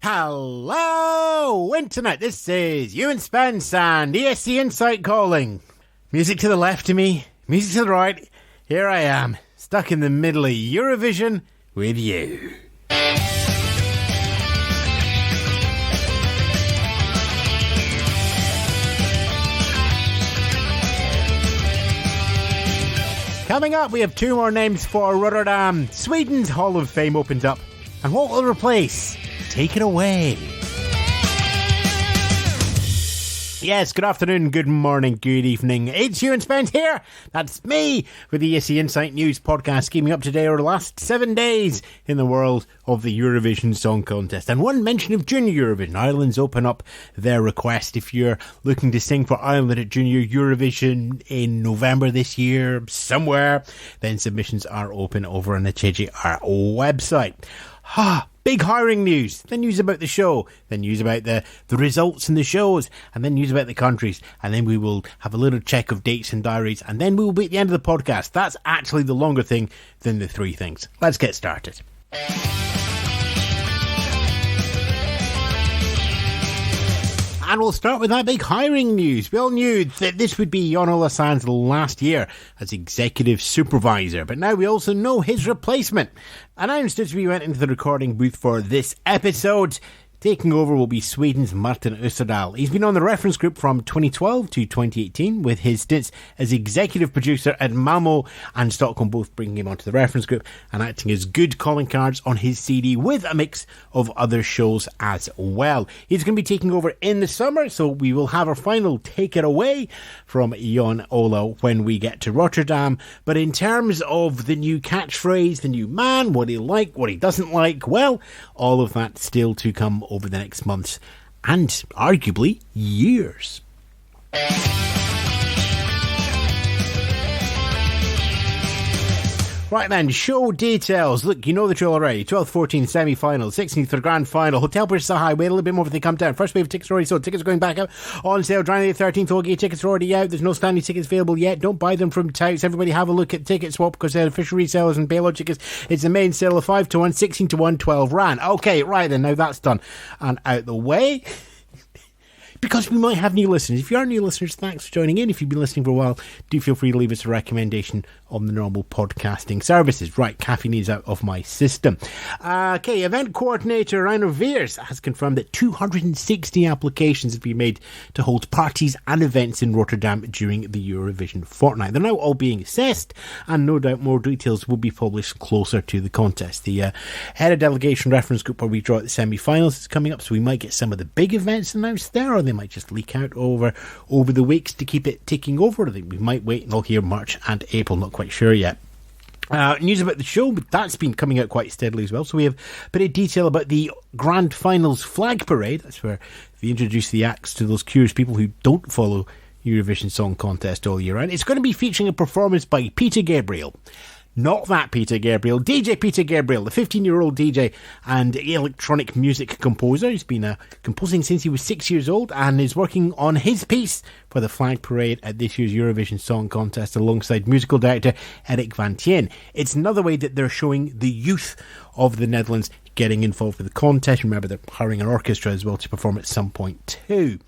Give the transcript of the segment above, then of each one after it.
Hello, Internet. This is Ewan Spence and ESC Insight calling. Music to the left of me, music to the right. Here I am, stuck in the middle of Eurovision with you. Coming up, we have two more names for Rotterdam. Sweden's Hall of Fame opens up. And what will replace? Take it away. Yes, good afternoon, good morning, good evening. It's Ewan Spence here. That's me with the ESC Insight News podcast, keeping up to date over the last 7 days in the world of the Eurovision Song Contest. And one mention of Junior Eurovision. Ireland's open up their request. If you're looking to sing for Ireland at Junior Eurovision in November this year, somewhere, then submissions are open over on the HGR website. Big hiring news, then news about the show, then news about the results in the shows, and then news about the countries, and then we will have a little check of dates and diaries, and then we will be at the end of the podcast. That's actually the longer thing than the three things. Let's get started. And we'll start with that big hiring news. We all knew that this would be Jon Ola Sand's last year as Executive Supervisor, but now we also know his replacement. Announced as we went into the recording booth for this episode, taking over will be Sweden's Martin Österdahl. He's been on the reference group from 2012 to 2018 with his stints as executive producer at Malmo and Stockholm, both bringing him onto the reference group and acting as good calling cards on his CD with a mix of other shows as well. He's going to be taking over in the summer, so we will have our final take it away from Jon Ola when we get to Rotterdam. But in terms of the new catchphrase, the new man, what he like, what he doesn't like, well, all of that still to come over the next months and arguably years. Right then, show details. Look, you know the drill already. 12th, 14th semi-final, 16th for the grand final. Hotel prices are high. Wait a little bit more if they come down. First wave of tickets are already sold. Tickets are going back out on sale. January the 13th. All gate tickets are already out. There's no standing tickets available yet. Don't buy them from touts. Everybody have a look at Ticket Swap because they're official resellers and Payload tickets. It's the main sale of 5 to 1, 16 to 1, 12 rand. Okay, right then. Now that's done and out the way. Because we might have new listeners. If you are new listeners, thanks for joining in. If you've been listening for a while, do feel free to leave us a recommendation on the normal podcasting services. Right, caffeine is out of my system. Okay, event coordinator Rainer Veers has confirmed that 260 applications have been made to hold parties and events in Rotterdam during the Eurovision fortnight. They're now all being assessed, and no doubt more details will be published closer to the contest. The head of delegation reference group where we draw at the semi-finals is coming up, so we might get some of the big events announced there, or they might just leak out over the weeks to keep it ticking over. I think we might wait until here March and April, not quite sure yet. News about the show, but that's been coming out quite steadily as well. So we have a bit of detail about the grand finals flag parade. That's where they introduce the acts to those curious people who don't follow Eurovision Song Contest all year round. It's going to be featuring a performance by Peter Gabriel. Not that Peter Gabriel, DJ Peter Gabriel, the 15-year-old DJ and electronic music composer. He's been composing since he was 6 years old and is working on his piece for the flag parade at this year's Eurovision Song Contest alongside musical director Erik van Tien. It's another way that they're showing the youth of the Netherlands getting involved with the contest. Remember, they're hiring an orchestra as well to perform at some point too.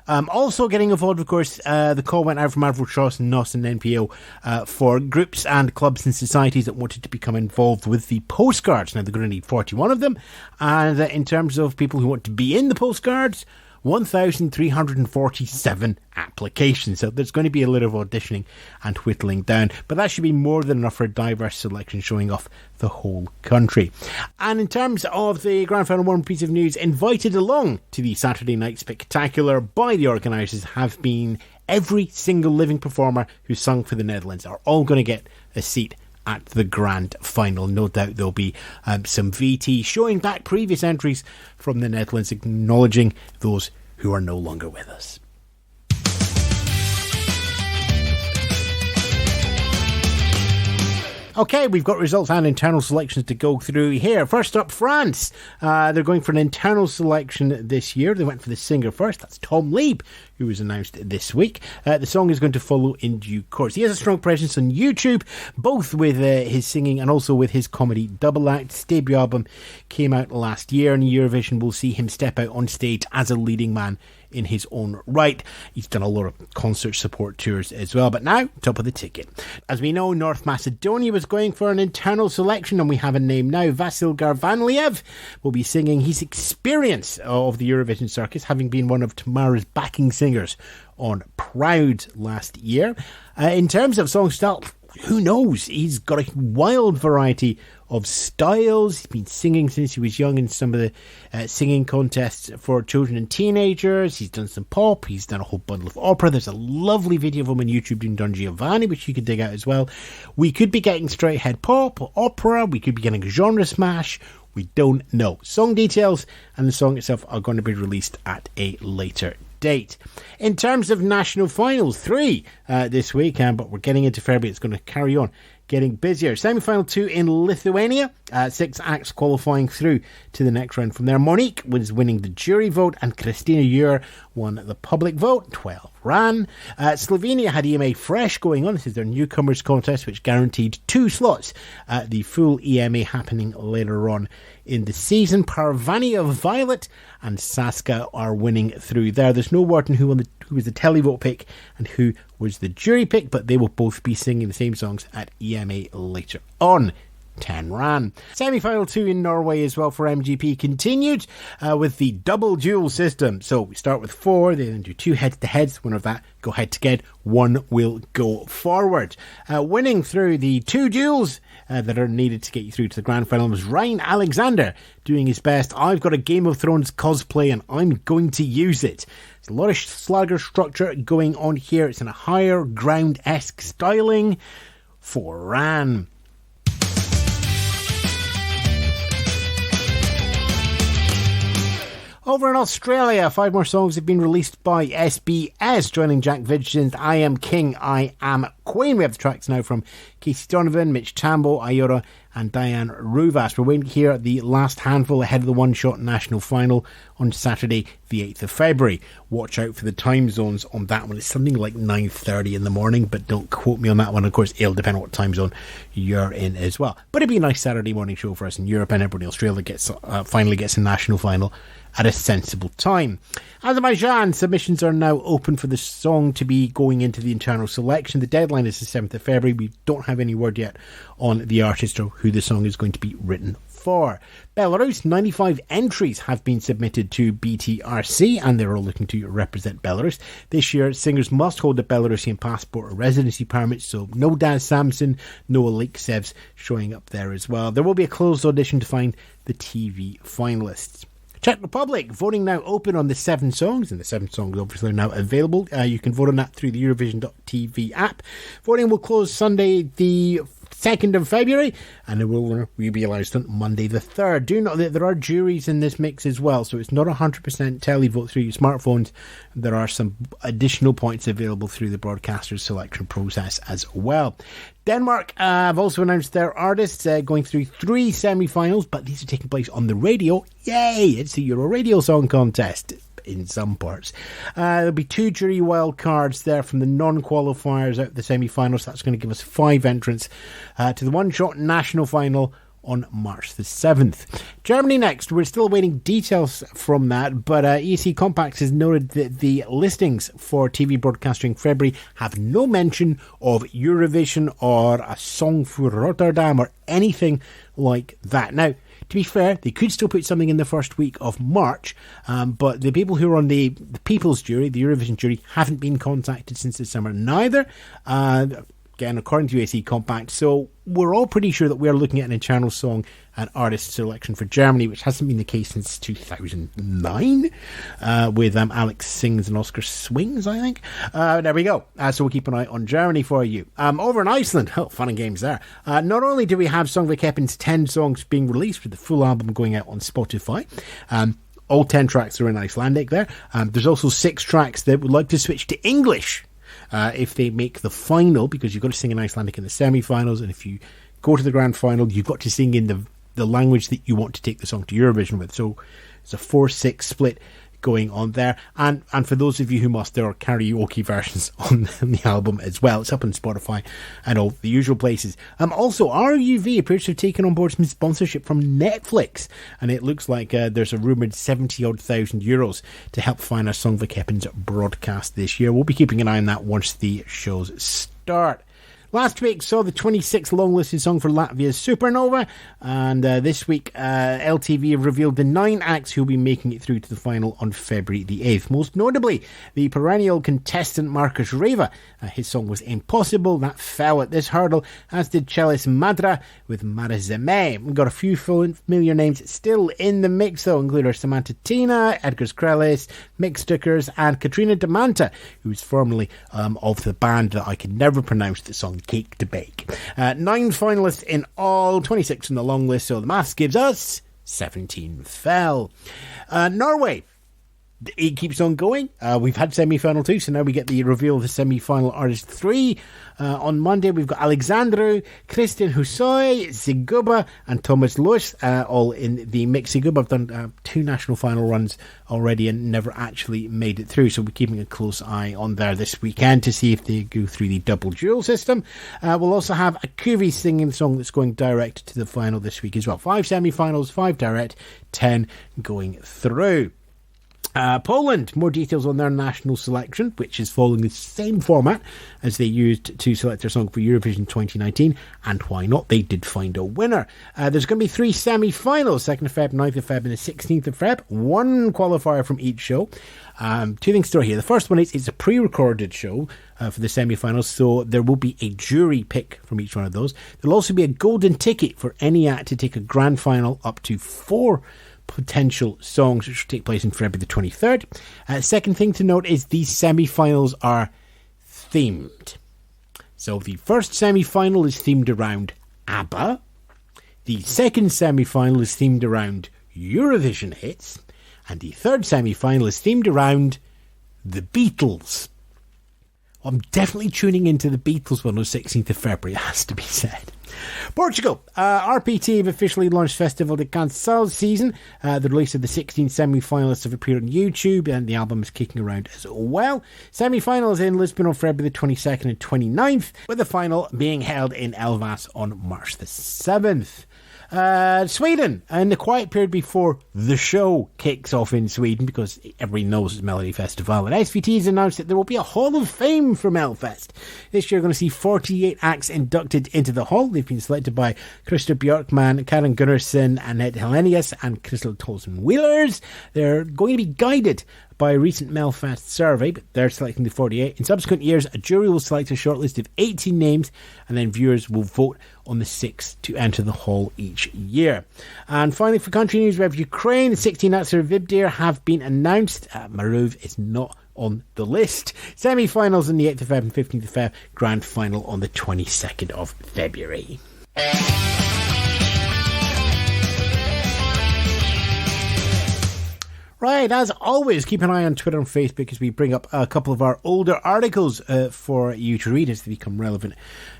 Also getting involved, of course, the call went out from Avril Schross and NOS and NPO for groups and clubs and societies that wanted to become involved with the postcards. Now, they're going to need 41 of them. And in terms of people who want to be in the postcards, 1,347 applications. So there's going to be a little of auditioning and whittling down, but that should be more than enough for a diverse selection showing off the whole country. And in terms of the grand final, one piece of news invited along to the Saturday night spectacular by the organisers have been every single living performer who sung for the Netherlands are all going to get a seat at the grand final. No doubt there'll be some VT showing back previous entries from the Netherlands, acknowledging those who are no longer with us. Okay, we've got results and internal selections to go through here. First up, France. They're going for an internal selection this year. They went for the singer first. That's Tom Leeb, who was announced this week. The song is going to follow in due course. He has a strong presence on YouTube, both with his singing and also with his comedy double act. His debut album came out last year, and Eurovision will see him step out on stage as a leading man in his own right. He's done a lot of concert support tours as well, but now top of the ticket. As we know, North Macedonia was going for an internal selection, and we have a name now. Vasil Garvanliev will be singing his experience of the Eurovision circus, having been one of Tamara's backing singers on Proud last year. In terms of song style, who knows? He's got a wild variety of styles. He's been singing since he was young in some of the singing contests for children and teenagers. He's done some pop. He's done a whole bundle of opera. There's a lovely video of him on YouTube doing Don Giovanni, which you can dig out as well. We could be getting straight ahead pop or opera. We could be getting a genre smash. We don't know. Song details and the song itself are going to be released at a later date. In terms of national finals, 3 this week, but we're getting into February. It's going to carry on getting busier. Semi-final 2 in Lithuania. 6 acts qualifying through to the next round from there. Monique was winning the jury vote, and Christina Ure won the public vote. 12 ran. Slovenia had EMA Fresh going on. This is their newcomers contest, which guaranteed 2 slots at the full EMA happening later on in the season. Parvania Violet and Saska are winning through there. There's no word on who was the televote pick and who was the jury pick, but they will both be singing the same songs at EMA later on. 10 ran. Semi-final 2 in Norway as well for MGP continued with the double duel system. So we start with 4, they then do 2 head-to-heads. Winner of that go head-to-head. 1 will go forward. Winning through the 2 duels that are needed to get you through to the grand final was Ryan Alexander doing his best. I've got a Game of Thrones cosplay and I'm going to use it. There's a lot of slagger structure going on here. It's in a higher ground-esque styling. 4 ran. Over in Australia, 5 more songs have been released by SBS, joining Jack Vidson's I Am King, I Am Queen. We have the tracks now from Casey Donovan, Mitch Tambo, Iota and Diane Ruvas. We're waiting to hear the last handful ahead of the one-shot national final on Saturday, the 8th of February. Watch out for the time zones on that one. It's something like 9:30 in the morning, but don't quote me on that one. Of course, it'll depend on what time zone you're in as well. But it'd be a nice Saturday morning show for us in Europe, and everybody in Australia finally gets a national final at a sensible time. Azerbaijan submissions are now open for the song to be going into the internal selection. The deadline is the 7th of February. We don't have any word yet on the artist or who the song is going to be written for. Belarus, 95 entries have been submitted to BTRC, and they're all looking to represent Belarus. This year, singers must hold a Belarusian passport or residency permit, so no Daz Samson, no Alexevs showing up there as well. There will be a closed audition to find the TV finalists. Czech Republic, voting now open on the 7 songs, and the 7 songs obviously are now available. You can vote on that through the Eurovision.tv app. Voting will close Sunday the 2nd of February, and it will be realised on Monday the 3rd. Do note that there are juries in this mix as well, so it's not 100% televote through your smartphones. There are some additional points available through the broadcaster's selection process as well. Denmark have also announced their artists going through 3 semi-finals, but these are taking place on the radio. Yay! It's the Eurovision Song Contest in some parts. There'll be 2 jury wild cards there from the non-qualifiers out of the semi-finals. That's going to give us 5 entrants to the one-shot national final on March the 7th. Germany next. We're still awaiting details from that, but EC Compacts has noted that the listings for TV broadcasting February have no mention of Eurovision or a song for Rotterdam or anything like that. Now, to be fair, they could still put something in the first week of March, but the people who are on the People's Jury, the Eurovision jury, haven't been contacted since the summer neither. Again, according to AC Compact, so we're all pretty sure that we are looking at an internal song and artist selection for Germany, which hasn't been the case since 2009, with Alex Sings and Oscar Swings, I think. There we go. So we'll keep an eye on Germany for you. Over in Iceland, fun and games there. Not only do we have Songvikeppen's 10 songs being released with the full album going out on Spotify, all 10 tracks are in Icelandic there. There's also 6 tracks that would like to switch to English if they make the final, because you've got to sing in Icelandic in the semi-finals, and if you go to the grand final, you've got to sing in the language that you want to take the song to Eurovision with. So it's a 4-6 split going on there, and for those of you who must, there are karaoke versions on the album as well. It's up on Spotify and all the usual places. Also, RUV appears to have taken on board some sponsorship from Netflix, and it looks like there's a rumoured 70,000 euros to help finance Songförkeppen's broadcast this year. We'll be keeping an eye on that once the shows start. Last week saw the 26th long-listed song for Latvia's Supernova, and this week LTV have revealed the 9 acts who will be making it through to the final on February the 8th. Most notably, the perennial contestant Markus Reva. His song was Impossible. That fell at this hurdle, as did cellist Madra with Marazeme. We've got a few familiar names still in the mix, though, including Samantha Tina, Edgar Skrellis, Mick Stickers, and Katrina Demanta, who's formerly of the band that I can never pronounce the song Cake to Bake. 9 finalists in all, 26 on the long list, so the maths gives us 17 fell. Norway, it keeps on going. We've had semi-final 2, so now we get the reveal of the semi-final artist 3. On Monday, we've got Alexandru, Christian Hussoy, Sigubba, and Thomas Lush, all in the mix. Sigubba have done 2 national final runs already and never actually made it through, so we're keeping a close eye on there this weekend to see if they go through the double duel system. We'll also have Akuvi singing the song that's going direct to the final this week as well. 5 semi-finals, 5 direct, 10 going through. Poland, more details on their national selection, which is following the same format as they used to select their song for Eurovision 2019, and why not, they did find a winner. There's going to be 3 semi-finals, 2nd of Feb, 9th of Feb and the 16th of Feb, 1 qualifier from each show. 2 things to here. The first one is it's a pre-recorded show for the semi-finals, so there will be a jury pick from each one of those. There'll also be a golden ticket for any act to take a grand final, up to 4 potential songs, which will take place in February the 23rd. Second thing to note is these semi-finals are themed. So the first semi-final is themed around ABBA. The second semi-final is themed around Eurovision hits. And the third semi-final is themed around the Beatles. I'm definitely tuning into the Beatles one on the 16th of February, it has to be said. Portugal, RPT have officially launched Festival de Canção season. The release of the 16 semi-finalists have appeared on YouTube, and the album is kicking around as well. Semi-finals in Lisbon on February the 22nd and 29th, with the final being held in Elvas on March the 7th. Sweden, and the quiet period before the show kicks off in Sweden, because everybody knows it's Melody Festival, and SVT has announced that there will be a Hall of Fame for Melfest. This year we're going to see 48 acts inducted into the hall. They've been selected by Krista Björkman, Karen Gunnarsson, Annette Hellenius and Crystal Tolson Wheelers. They're going to be guided by a recent Melfest survey, but they're selecting the 48. In subsequent years, a jury will select a shortlist of 18 names, and then viewers will vote on the 6 to enter the hall each year. And finally, for country news, we have Ukraine. The 16 acts of Vibdir have been announced. Maruv is not on the list. Semi-finals on the 8th of Feb and 15th of Feb. Grand final on the 22nd of February. Right, as always, keep an eye on Twitter and Facebook as we bring up a couple of our older articles for you to read as they become relevant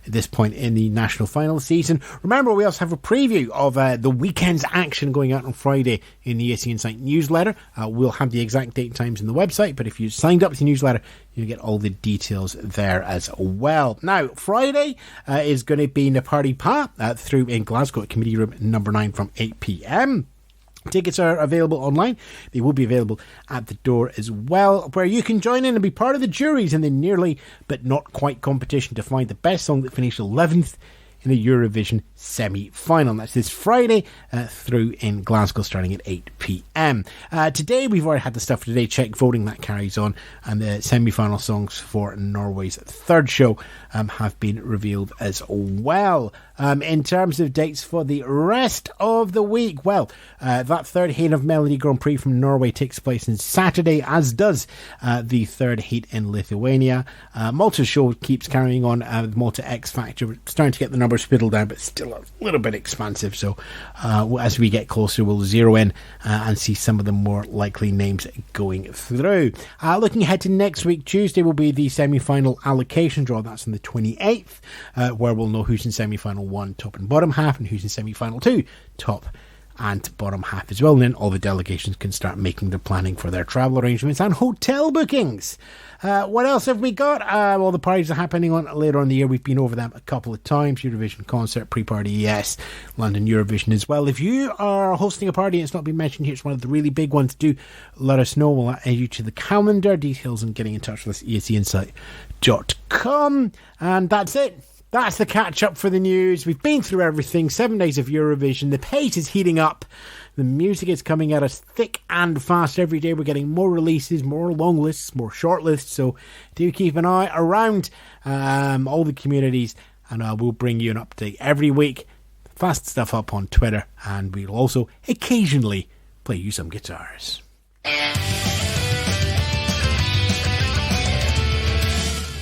at this point in the national final season. Remember, we also have a preview of the weekend's action going out on Friday in the AC Insight newsletter. We'll have the exact date and times on the website, but if you signed up to the newsletter, you'll get all the details there as well. Now, Friday is going to be Naparty Pa through in Glasgow at Committee Room number 9 from 8 p.m. Tickets are available online. They will be available at the door as well, where you can join in and be part of the juries in the nearly but not quite competition to find the best song that finished 11th in the Eurovision semi-final. That's this Friday through in Glasgow starting at 8 p.m. Today, we've already had the stuff for today. Check voting, that carries on, and the semi-final songs for Norway's third show have been revealed as well. In terms of dates for the rest of the week, well, that third heat of Melody Grand Prix from Norway takes place on Saturday, as does the third heat in Lithuania. Malta's show keeps carrying on with Malta X Factor. We're starting to get the numbers numbers fiddle down, but still a little bit expansive. So as we get closer, we'll zero in and see some of the more likely names going through. Looking ahead to next week, Tuesday will be the semi-final allocation draw. That's on the 28th, where we'll know who's in semi-final 1, top and bottom half, and who's in semi-final 2, top and bottom half as well. And then all the delegations can start making their planning for their travel arrangements and hotel bookings. What else have we got? Well, the parties are happening on later on in the year. We've been over them a couple of times. Eurovision concert, pre-party, yes. London Eurovision as well. If you are hosting a party and it's not been mentioned here, it's one of the really big ones, do let us know. We'll add you to the calendar. Details and getting in touch with us, escinsight.com. And that's it. That's the catch-up for the news. We've been through everything. 7 days of Eurovision. The pace is heating up. The music is coming at us thick and fast every day. We're getting more releases, more long lists, more short lists. So do keep an eye around all the communities, and we'll bring you an update every week. Fast stuff up on Twitter, and we'll also occasionally play you some guitars.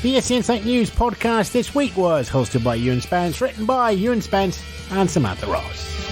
The ESC Insight News podcast this week was hosted by Ewan Spence, written by Ewan Spence and Samantha Ross.